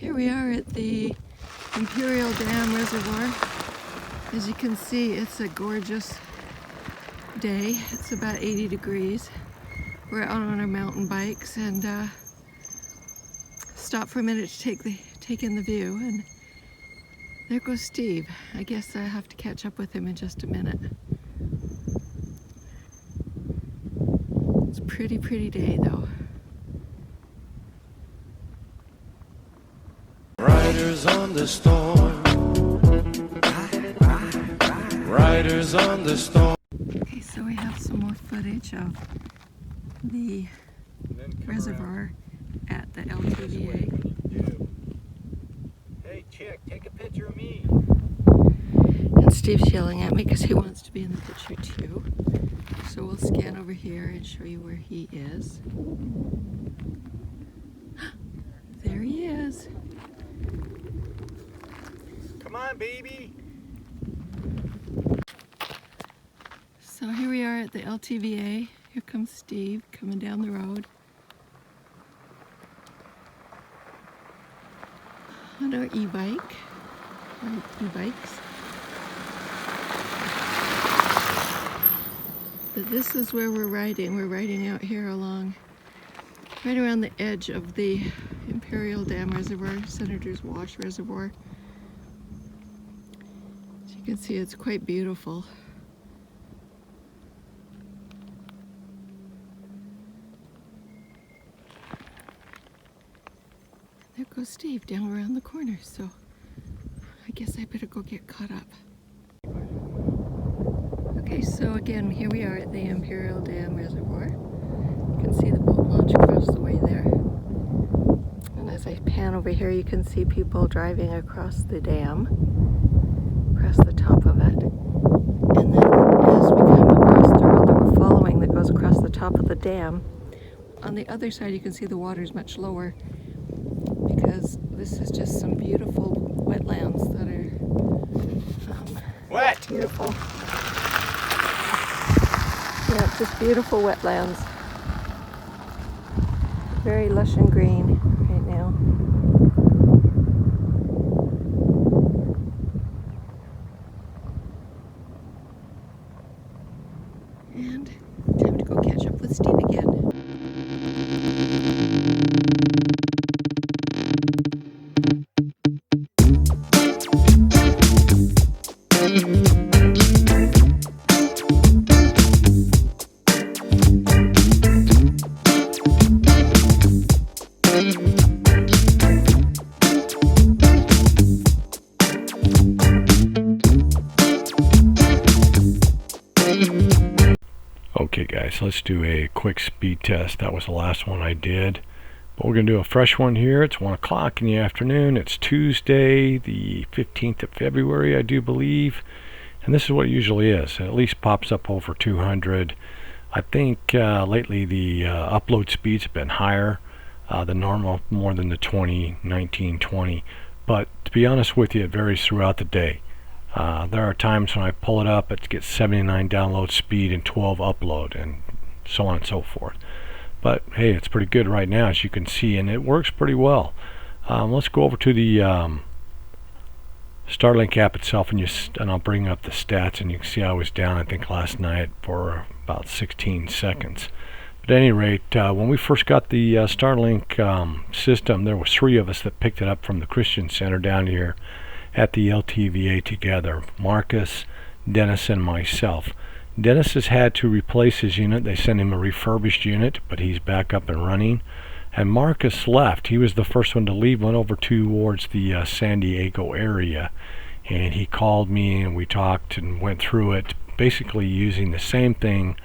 Here we are at the Imperial Dam Reservoir. As you can see, it's a gorgeous day. It's about 80 degrees. We're out on our mountain bikes and stopped for a minute to take in the view, and there goes Steve. I guess I have to catch up with him in just a minute. It's a pretty day though. Riders on the storm. Riders on the storm. Okay, so we have some more footage of the reservoir at the LTVA. Hey chick, take a picture of me. And Steve's yelling at me because he wants to be in the picture too. So we'll scan over here and show you where he is. There he is. Come on, baby. So here we are at the LTVA. Here comes Steve coming down the road on our e-bike, or e-bikes. But this is where we're riding. We're riding out here right around the edge of the Imperial Dam Reservoir, Senator's Wash Reservoir. As you can see, it's quite beautiful. There goes Steve down around the corner, so I guess I better go get caught up. Okay, so again, here we are at the Imperial Dam Reservoir. You can see the boat launch across the way there. And as I pan over here, you can see people driving across the dam, across the top of it. And then as we come across the road that we're following that goes across the top of the dam, on the other side you can see the water's much lower, because this is just some beautiful wetlands that are Wet! Beautiful. Yeah, just beautiful wetlands. Very lush and green right now. And time to go catch up with Steve again. Okay guys, let's do a quick speed test. That was the last one I did, but we're going to do a fresh one here. It's 1 o'clock in the afternoon. It's Tuesday the 15th of February, I do believe, and this is what it usually is. It at least pops up over 200. I think lately the upload speeds have been higher than normal, more than the 20, 19, 20, but to be honest with you, it varies throughout the day. There are times when I pull it up, it gets 79 download speed and 12 upload, and so on and so forth. But hey, it's pretty good right now, as you can see, and it works pretty well. Let's go over to the Starlink app itself, and I'll bring up the stats, and you can see I was down, I think, last night for about 16 seconds. But at any rate, when we first got the Starlink system, there was 3 of us that picked it up from the Christian Center down here at the LTVA together. Marcus, Dennis, and myself. Dennis has had to replace his unit. They sent him a refurbished unit, but he's back up and running. And Marcus left. He was the first one to leave, went over towards the San Diego area, and he called me and we talked and went through it, basically using the same thing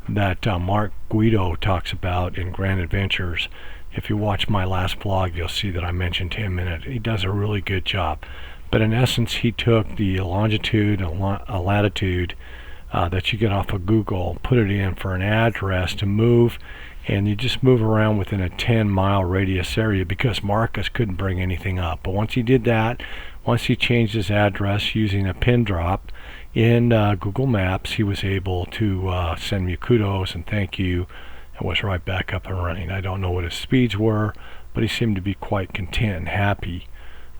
that Mark Guido talks about in Grand Adventures. If you watch my last vlog, you'll see that I mentioned him in it. He does a really good job. But in essence, he took the longitude and latitude that you get off of Google, put it in for an address to move, and you just move around within a 10-mile radius area, because Marcus couldn't bring anything up. But once he did that, once he changed his address using a pin drop in Google Maps, he was able to send me kudos and thank you, and was right back up and running. I don't know what his speeds were, but he seemed to be quite content and happy.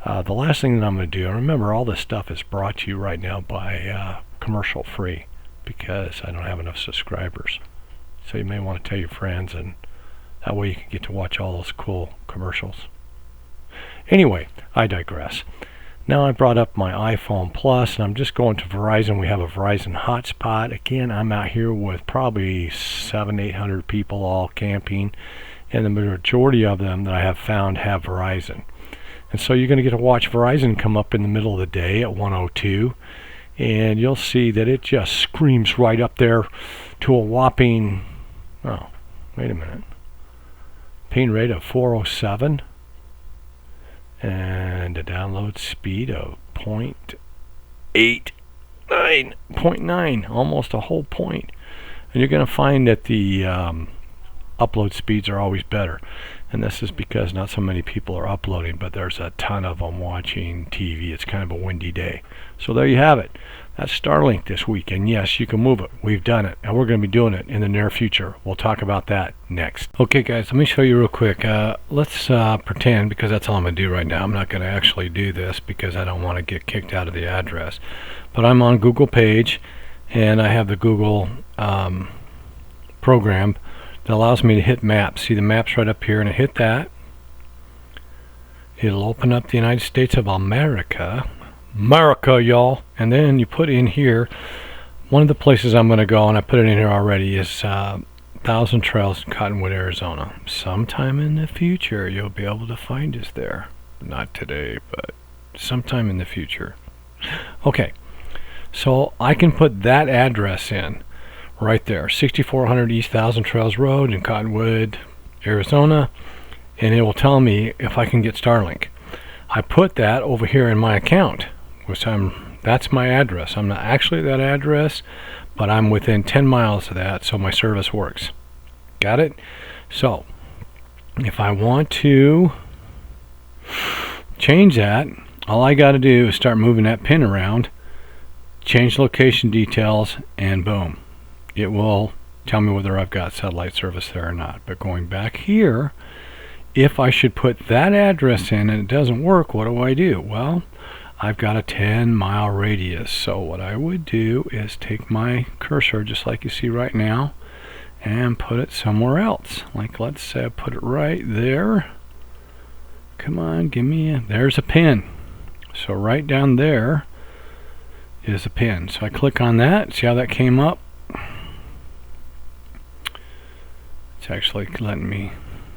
The last thing that I'm going to do, and remember all this stuff is brought to you right now by commercial free, because I don't have enough subscribers. So you may want to tell your friends, and that way you can get to watch all those cool commercials. Anyway, I digress. Now I brought up my iPhone Plus, and I'm just going to Verizon. We have a Verizon hotspot. Again, I'm out here with probably 700-800 people all camping, and the majority of them that I have found have Verizon. And so you're going to get to watch Verizon come up in the middle of the day at 102, and you'll see that it just screams right up there to a whopping, oh, wait a minute, ping rate of 407 and a download speed of 0.89, almost a whole point. And you're going to find that the upload speeds are always better. And this is because not so many people are uploading, but there's a ton of them watching TV. It's kind of a windy day. So there you have it. That's Starlink this week. And yes, you can move it. We've done it. And we're going to be doing it in the near future. We'll talk about that next. Okay, guys, let me show you real quick. Let's pretend, because that's all I'm going to do right now. I'm not going to actually do this because I don't want to get kicked out of the address. But I'm on Google page, and I have the Google program that allows me to hit maps. See the maps right up here, and I hit that. It'll open up the United States of America. America, y'all. And then you put in here, one of the places I'm going to go, and I put it in here already, is Thousand Trails in Cottonwood, Arizona. Sometime in the future, you'll be able to find us there. Not today, but sometime in the future. Okay, so I can put that address in right there, 6400 East Thousand Trails Road in Cottonwood, Arizona, and it will tell me if I can get Starlink. I put that over here in my account, which that's my address. I'm not actually at that address, but I'm within 10 miles of that, so my service works. Got it? So if I want to change that, all I got to do is start moving that pin around, change location details, and boom, it will tell me whether I've got satellite service there or not. But going back here, if I should put that address in and it doesn't work, what do? Well, I've got a 10-mile radius. So what I would do is take my cursor, just like you see right now, and put it somewhere else. Like, let's say I put it right there. Come on, there's a pin. So right down there is a pin. So I click on that. See how that came up? It's actually letting me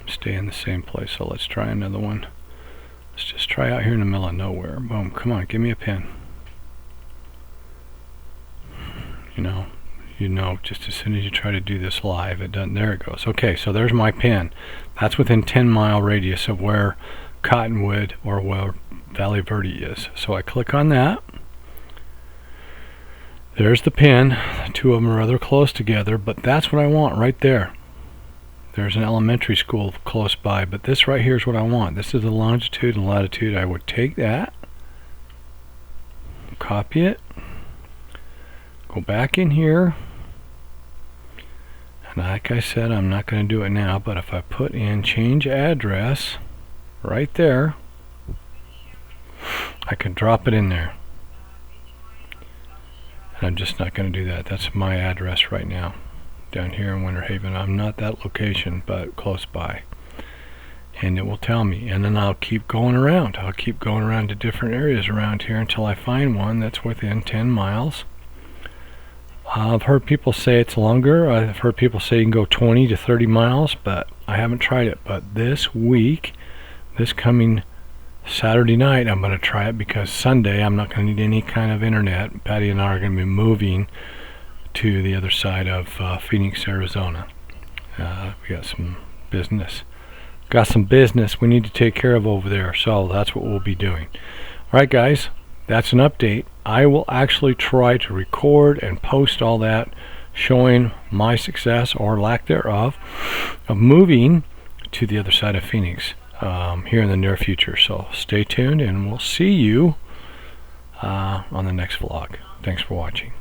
stay in the same place, so let's try another one. Let's just try out here in the middle of nowhere. Boom, come on, give me a pin. You know, just as soon as you try to do this live, it doesn't. There it goes. Okay, so there's my pin. That's within 10-mile radius of where Cottonwood or where Valley Verde is. So I click on that. There's the pin. The two of them are rather close together, but that's what I want right there. There's an elementary school close by, but this right here is what I want. This is the longitude and latitude. I would take that, copy it, go back in here, and like I said, I'm not going to do it now, but if I put in change address right there, I can drop it in there. And I'm just not going to do that. That's my address right now, down here in Winter Haven. I'm not that location, but close by. And it will tell me. And then I'll keep going around. I'll keep going around to different areas around here until I find one that's within 10 miles. I've heard people say it's longer. I've heard people say you can go 20 to 30 miles, but I haven't tried it. But this week, this coming Saturday night, I'm going to try it, because Sunday I'm not going to need any kind of internet. Patty and I are going to be moving to the other side of Phoenix, Arizona. We got some business. We need to take care of over there, so that's what we'll be doing. Alright guys, that's an update. I will actually try to record and post all that, showing my success or lack thereof of moving to the other side of Phoenix here in the near future. So stay tuned, and we'll see you on the next vlog. Thanks for watching.